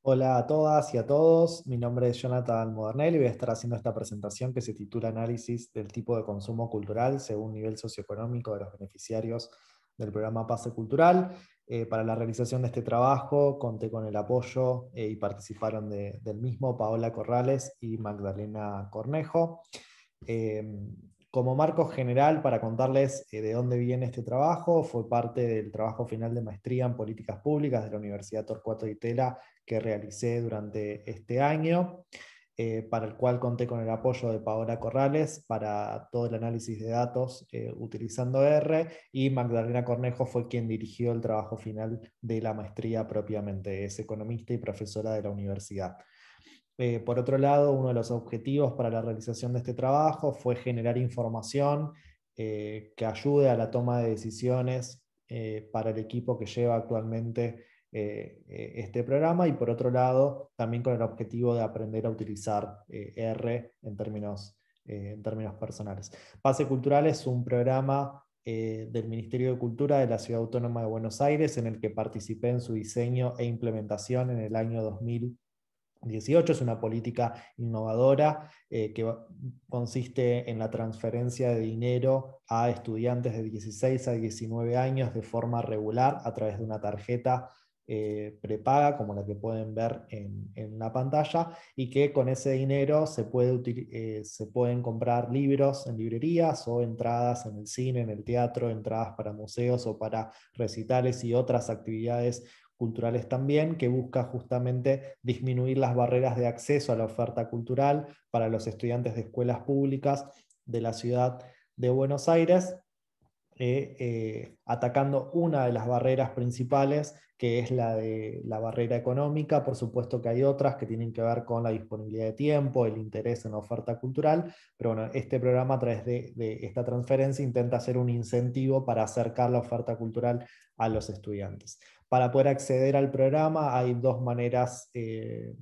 Hola a todas y a todos, mi nombre es Jonathan Modernel y voy a estar haciendo esta presentación que se titula Análisis del tipo de consumo cultural según nivel socioeconómico de los beneficiarios del programa Pase Cultural. Para la realización de este trabajo conté con el apoyo y participaron del mismo Paola Corrales y Magdalena Cornejo. Eh, Como marco general, para contarles de dónde viene este trabajo, fue parte del trabajo final de maestría en políticas públicas de la Universidad Torcuato Di Tella que realicé durante este año, para el cual conté con el apoyo de Paola Corrales para todo el análisis de datos utilizando R, y Magdalena Cornejo fue quien dirigió el trabajo final de la maestría propiamente, es economista y profesora de la universidad. Por otro lado, uno de los objetivos para la realización de este trabajo fue generar información que ayude a la toma de decisiones para el equipo que lleva actualmente este programa, y por otro lado, también con el objetivo de aprender a utilizar R en términos personales. Pase Cultural es un programa del Ministerio de Cultura de la Ciudad Autónoma de Buenos Aires, en el que participé en su diseño e implementación en el año 2018. Es una política innovadora que consiste en la transferencia de dinero a estudiantes de 16 a 19 años de forma regular a través de una tarjeta prepaga, como la que pueden ver en la pantalla, y que con ese dinero se pueden comprar libros en librerías o entradas en el cine, en el teatro, entradas para museos o para recitales y otras actividades culturales también, que busca justamente disminuir las barreras de acceso a la oferta cultural para los estudiantes de escuelas públicas de la ciudad de Buenos Aires, atacando una de las barreras principales, que es la de la barrera económica. Por supuesto que hay otras que tienen que ver con la disponibilidad de tiempo, el interés en la oferta cultural, pero bueno, este programa a través de esta transferencia intenta hacer un incentivo para acercar la oferta cultural a los estudiantes. Para poder acceder al programa hay dos maneras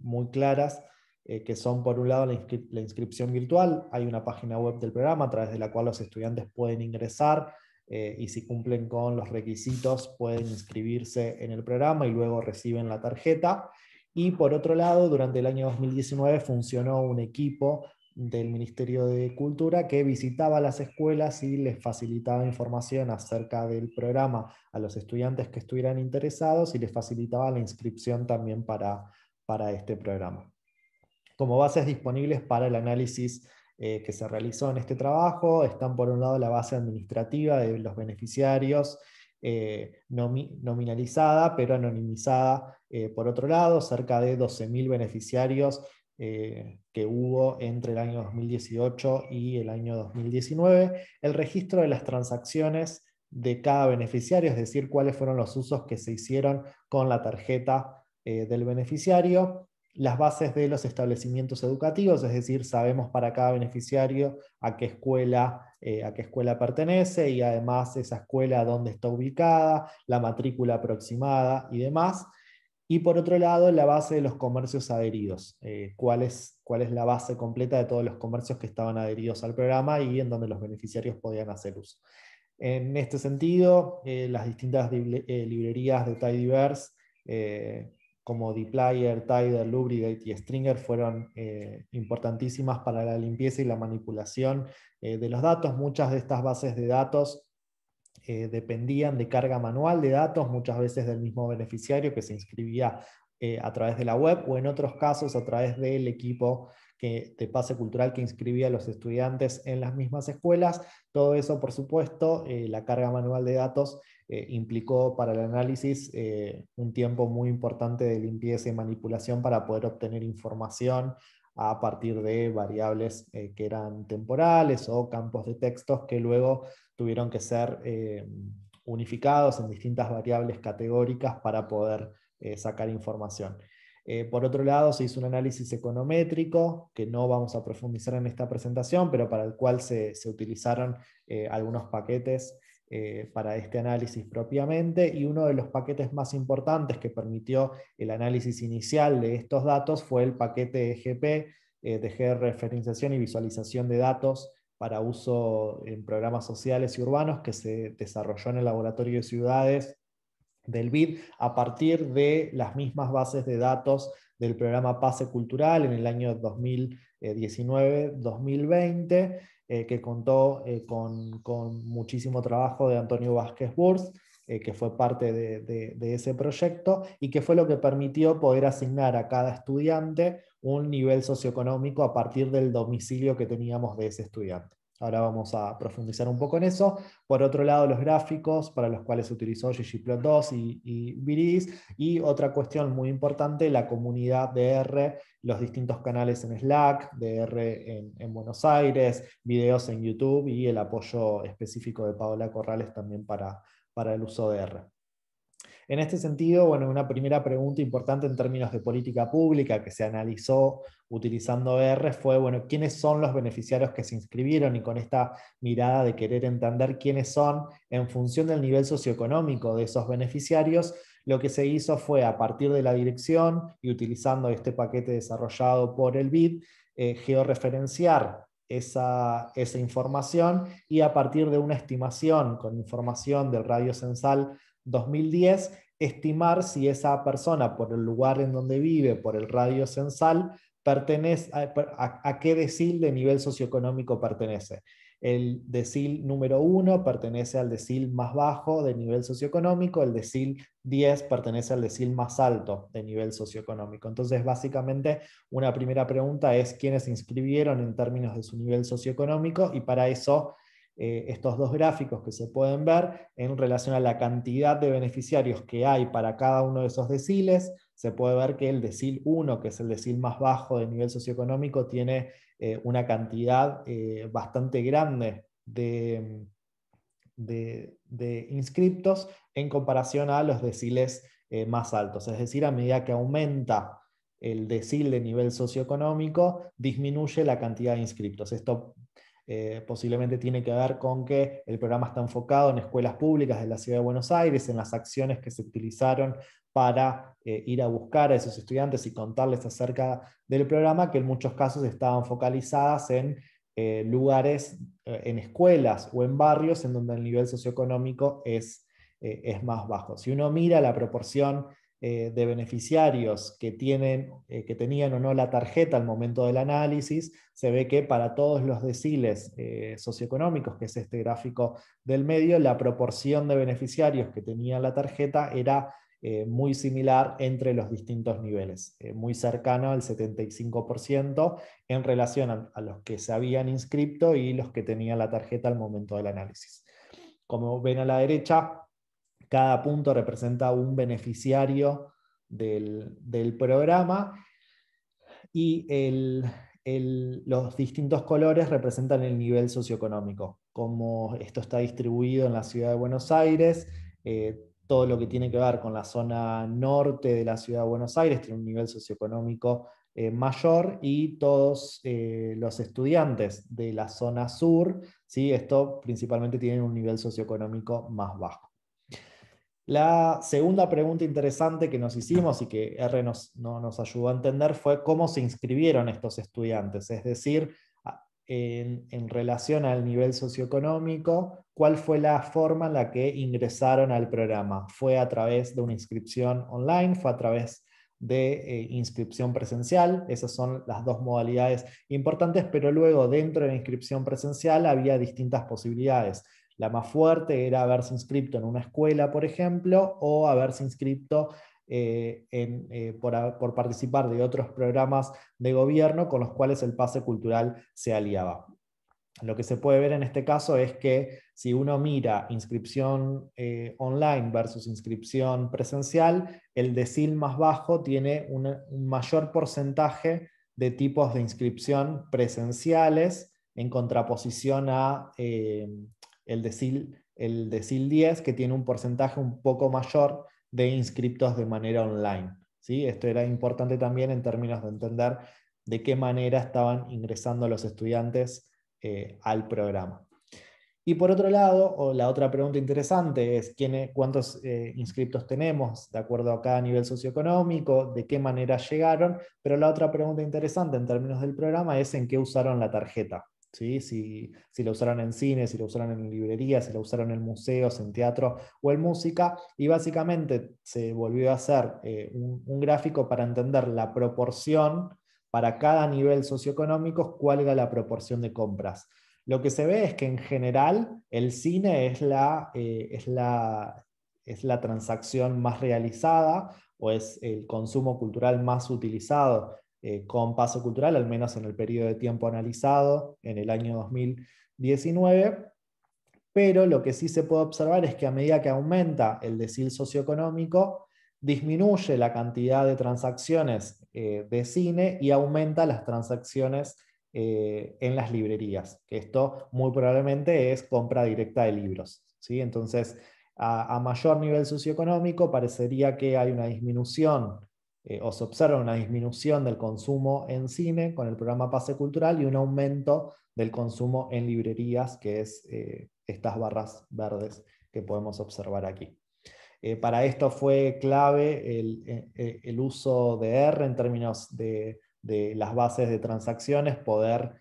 muy claras, que son, por un lado, la inscripción virtual. Hay una página web del programa a través de la cual los estudiantes pueden ingresar y, si cumplen con los requisitos, pueden inscribirse en el programa y luego reciben la tarjeta. Y por otro lado, durante el año 2019 funcionó un equipo del Ministerio de Cultura que visitaba las escuelas y les facilitaba información acerca del programa a los estudiantes que estuvieran interesados, y les facilitaba la inscripción también para este programa. Como bases disponibles para el análisis que se realizó en este trabajo están, por un lado, la base administrativa de los beneficiarios, nominalizada pero anonimizada, por otro lado, cerca de 12.000 beneficiarios que hubo entre el año 2018 y el año 2019, el registro de las transacciones de cada beneficiario, es decir, cuáles fueron los usos que se hicieron con la tarjeta del beneficiario, las bases de los establecimientos educativos, es decir, sabemos para cada beneficiario a qué escuela pertenece, y además esa escuela dónde está ubicada, la matrícula aproximada y demás. Y por otro lado, la base de los comercios adheridos, cuál es la base completa de todos los comercios que estaban adheridos al programa y en donde los beneficiarios podían hacer uso. En este sentido, las distintas librerías de Tidyverse, como Dplyr, Tider, Lubricate y Stringer, fueron importantísimas para la limpieza y la manipulación de los datos. Muchas de estas bases de datos dependían de carga manual de datos, muchas veces del mismo beneficiario que se inscribía a través de la web, o en otros casos a través del equipo de Pase Cultural que inscribía a los estudiantes en las mismas escuelas. Todo eso, por supuesto, la carga manual de datos implicó para el análisis un tiempo muy importante de limpieza y manipulación para poder obtener información a partir de variables que eran temporales o campos de textos que luego tuvieron que ser unificados en distintas variables categóricas para poder sacar información. Por otro lado, se hizo un análisis econométrico, que no vamos a profundizar en esta presentación, pero para el cual se utilizaron algunos paquetes para este análisis propiamente, y uno de los paquetes más importantes que permitió el análisis inicial de estos datos fue el paquete EGP, de georreferenciación y visualización de datos para uso en programas sociales y urbanos, que se desarrolló en el Laboratorio de Ciudades del BID a partir de las mismas bases de datos del programa Pase Cultural en el año 2019-2020, que contó con muchísimo trabajo de Antonio Vázquez Burs, que fue parte de ese proyecto, y que fue lo que permitió poder asignar a cada estudiante un nivel socioeconómico a partir del domicilio que teníamos de ese estudiante. Ahora vamos a profundizar un poco en eso. Por otro lado, los gráficos para los cuales se utilizó ggplot2 y Viridis. Y otra cuestión muy importante, la comunidad de R, los distintos canales en Slack, de R en Buenos Aires, videos en YouTube y el apoyo específico de Paola Corrales también para el uso de R. En este sentido, bueno, una primera pregunta importante en términos de política pública que se analizó utilizando R fue, bueno, ¿quiénes son los beneficiarios que se inscribieron? Y con esta mirada de querer entender quiénes son en función del nivel socioeconómico de esos beneficiarios, lo que se hizo fue, a partir de la dirección y utilizando este paquete desarrollado por el BID, georreferenciar esa información, y a partir de una estimación con información del radio censal 2010, estimar si esa persona, por el lugar en donde vive, por el radio censal, pertenece a qué decil de nivel socioeconómico pertenece. El decil número 1 pertenece al decil más bajo de nivel socioeconómico, el decil 10 pertenece al decil más alto de nivel socioeconómico. Entonces, básicamente, una primera pregunta es quiénes se inscribieron en términos de su nivel socioeconómico, y para eso estos dos gráficos que se pueden ver en relación a la cantidad de beneficiarios que hay para cada uno de esos deciles. Se puede ver que el decil 1, que es el decil más bajo de nivel socioeconómico, tiene una cantidad bastante grande de inscriptos en comparación a los deciles más altos. Es decir, a medida que aumenta el decil de nivel socioeconómico, disminuye la cantidad de inscriptos. Esto posiblemente tiene que ver con que el programa está enfocado en escuelas públicas de la Ciudad de Buenos Aires, en las acciones que se utilizaron para ir a buscar a esos estudiantes y contarles acerca del programa, que en muchos casos estaban focalizadas en lugares, en escuelas o en barrios en donde el nivel socioeconómico es más bajo. Si uno mira la proporción de beneficiarios que tenían o no la tarjeta al momento del análisis, se ve que para todos los deciles socioeconómicos, que es este gráfico del medio, la proporción de beneficiarios que tenían la tarjeta era muy similar entre los distintos niveles, muy cercano al 75% en relación a los que se habían inscrito y los que tenían la tarjeta al momento del análisis. Como ven a la derecha, cada punto representa un beneficiario del programa, y los distintos colores representan el nivel socioeconómico. Como esto está distribuido en la ciudad de Buenos Aires, todo lo que tiene que ver con la zona norte de la ciudad de Buenos Aires tiene un nivel socioeconómico mayor, y todos los estudiantes de la zona sur, ¿sí? Esto principalmente tienen un nivel socioeconómico más bajo. La segunda pregunta interesante que nos hicimos y que R nos ayudó a entender fue cómo se inscribieron estos estudiantes, es decir, en relación al nivel socioeconómico, cuál fue la forma en la que ingresaron al programa. ¿Fue a través de una inscripción online? ¿Fue a través de inscripción presencial? Esas son las dos modalidades importantes, pero luego dentro de la inscripción presencial había distintas posibilidades. La más fuerte era haberse inscrito en una escuela, por ejemplo, o haberse inscrito por participar de otros programas de gobierno con los cuales el pase cultural se aliaba. Lo que se puede ver en este caso es que si uno mira inscripción online versus inscripción presencial, el decil más bajo tiene un mayor porcentaje de tipos de inscripción presenciales en contraposición a el decil 10, que tiene un porcentaje un poco mayor de inscriptos de manera online. ¿Sí? Esto era importante también en términos de entender de qué manera estaban ingresando los estudiantes al programa. Y por otro lado, la otra pregunta interesante es cuántos inscriptos tenemos de acuerdo a cada nivel socioeconómico, de qué manera llegaron, pero la otra pregunta interesante en términos del programa es en qué usaron la tarjeta. ¿sí? Si la usaron en cine, si la usaron en librerías, si la usaron en museos, en teatro o en música, y básicamente se volvió a hacer un gráfico para entender la proporción para cada nivel socioeconómico, cuál era la proporción de compras. Lo que se ve es que en general el cine es la transacción más realizada o es el consumo cultural más utilizado con paso cultural, al menos en el periodo de tiempo analizado en el año 2019, pero lo que sí se puede observar es que a medida que aumenta el decil socioeconómico, disminuye la cantidad de transacciones de cine y aumenta las transacciones en las librerías, que esto muy probablemente es compra directa de libros, ¿sí? Entonces, a mayor nivel socioeconómico parecería que hay una disminución o se observa una disminución del consumo en cine con el programa Pase Cultural y un aumento del consumo en librerías, que es estas barras verdes que podemos observar aquí. Para esto fue clave el uso de R en términos de las bases de transacciones, poder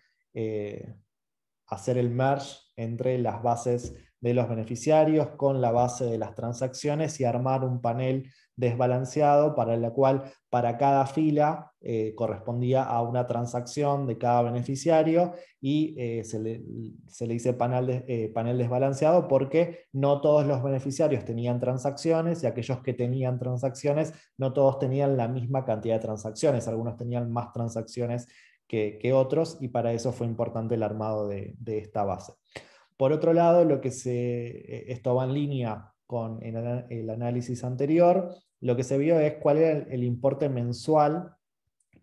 hacer el merge entre las bases de los beneficiarios con la base de las transacciones y armar un panel desbalanceado para la cual para cada fila correspondía a una transacción de cada beneficiario y se le dice panel desbalanceado porque no todos los beneficiarios tenían transacciones y aquellos que tenían transacciones no todos tenían la misma cantidad de transacciones, algunos tenían más transacciones que otros, y para eso fue importante el armado de esta base. Por otro lado, esto va en línea con el análisis anterior, lo que se vio es cuál era el importe mensual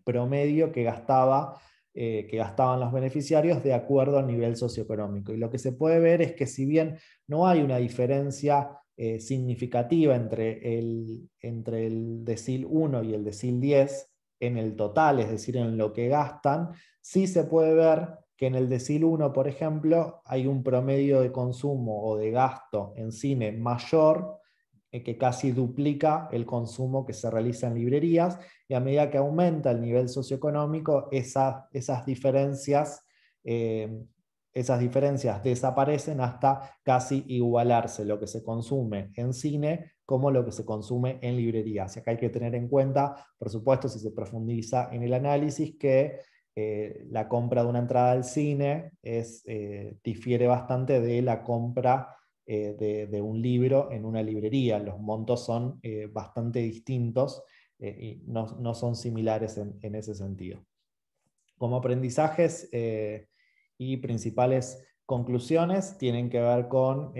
promedio que gastaban los beneficiarios de acuerdo al nivel socioeconómico. Y lo que se puede ver es que si bien no hay una diferencia significativa entre el decil 1 y el decil 10 en el total, es decir, en lo que gastan, sí se puede ver que en el decil 1, por ejemplo, hay un promedio de consumo o de gasto en cine mayor, que casi duplica el consumo que se realiza en librerías, y a medida que aumenta el nivel socioeconómico, esas diferencias desaparecen hasta casi igualarse lo que se consume en cine como lo que se consume en librerías. Y acá hay que tener en cuenta, por supuesto, si se profundiza en el análisis, que la compra de una entrada al cine difiere bastante de la compra de un libro en una librería. Los montos son bastante distintos y no son similares en ese sentido. Como aprendizajes y principales conclusiones tienen que ver con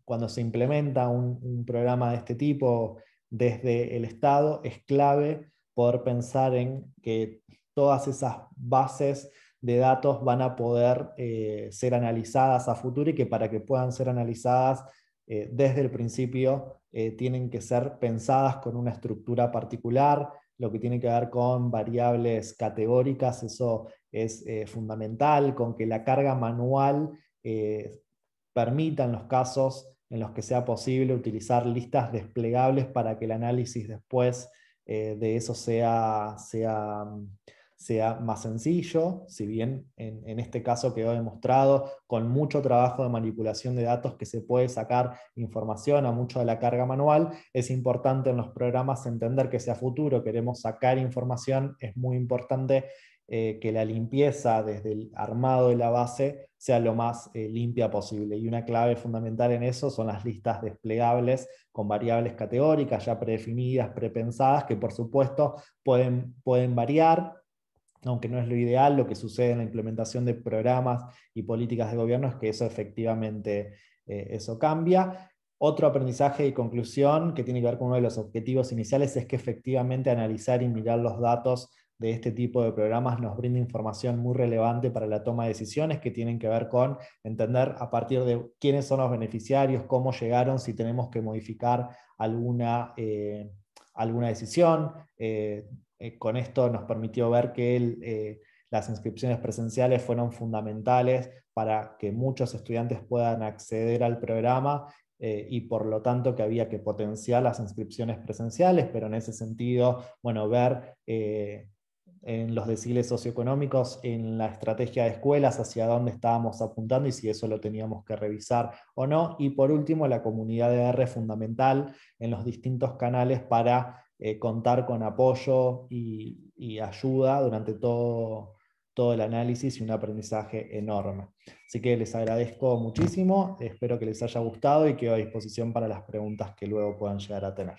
cuando se implementa un programa de este tipo desde el Estado, es clave poder pensar en que todas esas bases de datos van a poder ser analizadas a futuro, y que para que puedan ser analizadas desde el principio tienen que ser pensadas con una estructura particular, lo que tiene que ver con variables categóricas, eso es fundamental, con que la carga manual permita en los casos en los que sea posible utilizar listas desplegables para que el análisis después de eso sea más sencillo, si bien en este caso quedó demostrado con mucho trabajo de manipulación de datos que se puede sacar información a mucho de la carga manual. Es importante en los programas entender que si a futuro queremos sacar información, es muy importante que la limpieza desde el armado de la base sea lo más limpia posible. Y una clave fundamental en eso son las listas desplegables con variables categóricas ya predefinidas, prepensadas, que por supuesto pueden variar, aunque no es lo ideal. Lo que sucede en la implementación de programas y políticas de gobierno es que eso efectivamente eso cambia. Otro aprendizaje y conclusión que tiene que ver con uno de los objetivos iniciales es que efectivamente analizar y mirar los datos de este tipo de programas nos brinda información muy relevante para la toma de decisiones, que tienen que ver con entender a partir de quiénes son los beneficiarios, cómo llegaron, si tenemos que modificar alguna decisión. Con esto nos permitió ver que las inscripciones presenciales fueron fundamentales para que muchos estudiantes puedan acceder al programa, y por lo tanto que había que potenciar las inscripciones presenciales, pero en ese sentido, bueno, ver en los deciles socioeconómicos, en la estrategia de escuelas, hacia dónde estábamos apuntando y si eso lo teníamos que revisar o no. Y por último, la comunidad de R fundamental en los distintos canales para contar con apoyo y ayuda durante todo el análisis y un aprendizaje enorme. Así que les agradezco muchísimo, espero que les haya gustado y quedo a disposición para las preguntas que luego puedan llegar a tener.